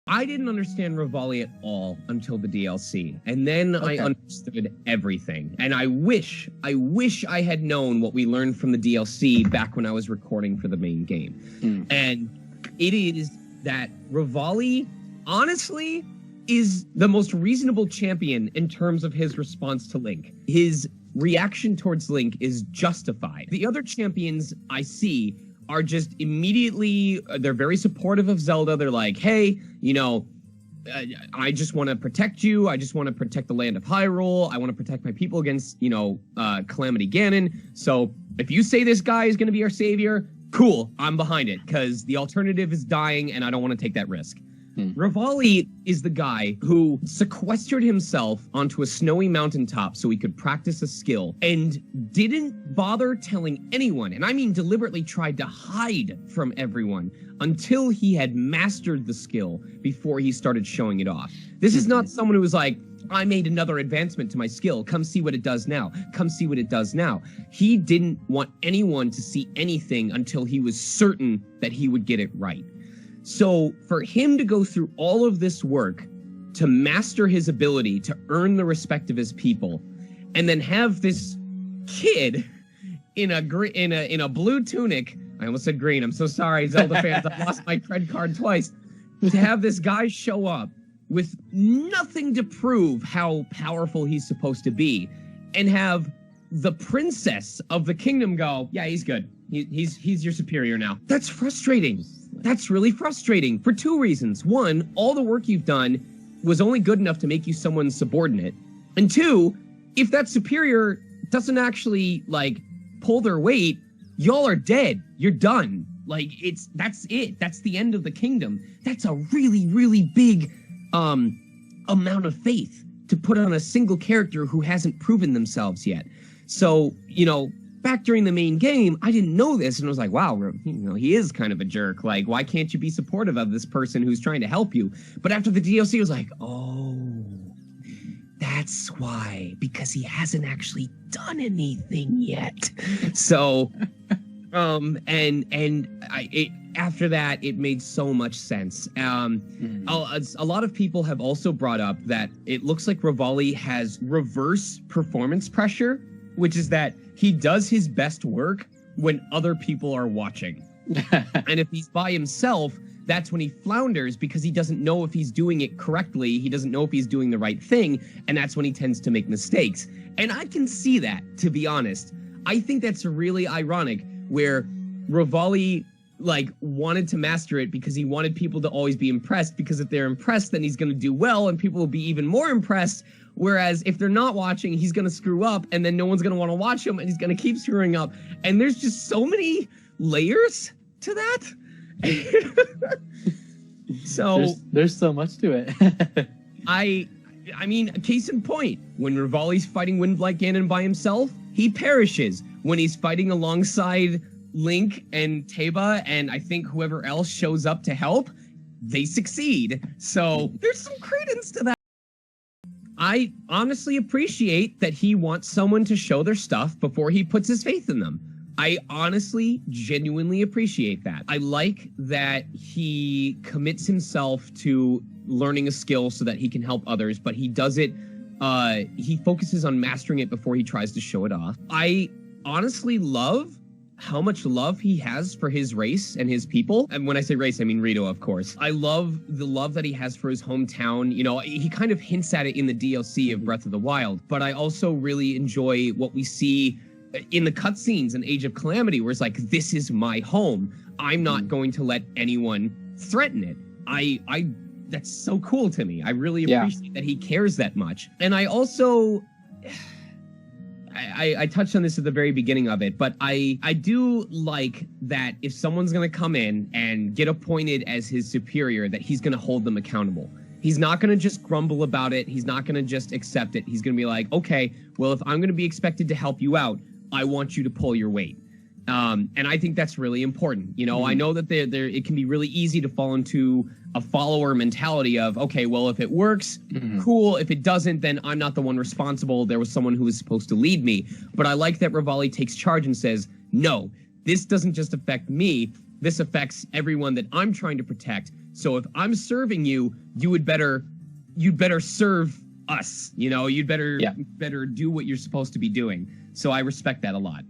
I didn't understand Revali at all until the DLC, and then I understood everything. And I wish I had known what we learned from the DLC back when I was recording for the main game. And it is that Revali, honestly, is the most reasonable champion in terms of his response to Link. His reaction towards Link is justified. The other champions I see are just immediately, they're very supportive of Zelda. They're like, hey, you know, I just want to protect you. I just want to protect the land of Hyrule. I want to protect my people against, you know, Calamity Ganon. So if you say this guy is going to be our savior, cool, I'm behind it, because the alternative is dying and I don't want to take that risk. Revali is the guy who sequestered himself onto a snowy mountaintop so he could practice a skill and didn't bother telling anyone, and I mean deliberately tried to hide from everyone until he had mastered the skill before he started showing it off. This is not someone who was like, I made another advancement to my skill. Come see what it does now. Come see what it does now. He didn't want anyone to see anything until he was certain that he would get it right. So for him to go through all of this work to master his ability, to earn the respect of his people, and then have this kid in a blue tunic, I almost said green, I'm so sorry, Zelda fans, I've lost my cred card twice, to have this guy show up with nothing to prove how powerful he's supposed to be, and have the princess of the kingdom go, yeah, he's good. He's your superior now. That's frustrating. That's really frustrating for two reasons. One, all the work you've done was only good enough to make you someone's subordinate. And two, if that superior doesn't actually, like, pull their weight, y'all are dead. You're done. Like, that's it. That's the end of the kingdom. That's a really, really big amount of faith to put on a single character who hasn't proven themselves yet. So, you know, back during the main game, I didn't know this, and I was like, wow, you know, he is kind of a jerk. Like, why can't you be supportive of this person who's trying to help you? But after the DLC, I was like, oh, that's why, because he hasn't actually done anything yet. So, after that, it made so much sense. A lot of people have also brought up that it looks like Revali has reverse performance pressure, which is that he does his best work when other people are watching. And if he's by himself, that's when he flounders because he doesn't know if he's doing it correctly. He doesn't know if he's doing the right thing. And that's when he tends to make mistakes. And I can see that, to be honest. I think that's really ironic where Revali, like, wanted to master it because he wanted people to always be impressed, because if they're impressed, then he's going to do well and people will be even more impressed. Whereas if they're not watching, he's going to screw up and then no one's going to want to watch him and he's going to keep screwing up. And there's just so many layers to that. So there's so much to it. I mean, case in point, when Revali's fighting Windblight Ganon by himself, he perishes. When he's fighting alongside Link and Teba, and I think whoever else shows up to help, they succeed. So there's some credence to that. I honestly appreciate that he wants someone to show their stuff before he puts his faith in them. I honestly, genuinely appreciate that. I like that he commits himself to learning a skill so that he can help others, but he does it, he focuses on mastering it before he tries to show it off. I honestly love how much love he has for his race and his people. And when I say race, I mean Rito, of course. I love the love that he has for his hometown. You know, he kind of hints at it in the DLC of Breath of the Wild, but I also really enjoy what we see in the cutscenes in Age of Calamity, where it's like, this is my home. I'm not going to let anyone threaten it. That's so cool to me. I really appreciate that he cares that much. And I also, I touched on this at the very beginning of it, but I do like that if someone's going to come in and get appointed as his superior, that he's going to hold them accountable. He's not going to just grumble about it. He's not going to just accept it. He's going to be like, okay, well, if I'm going to be expected to help you out, I want you to pull your weight. And I think that's really important. You know, I know that it can be really easy to fall into a follower mentality of, okay, well, if it works, cool. If it doesn't, then I'm not the one responsible. There was someone who was supposed to lead me. But I like that Revali takes charge and says, no, this doesn't just affect me. this affects everyone that I'm trying to protect. So if I'm serving you, you'd better serve us. You know, you'd better do what you're supposed to be doing. So I respect that a lot.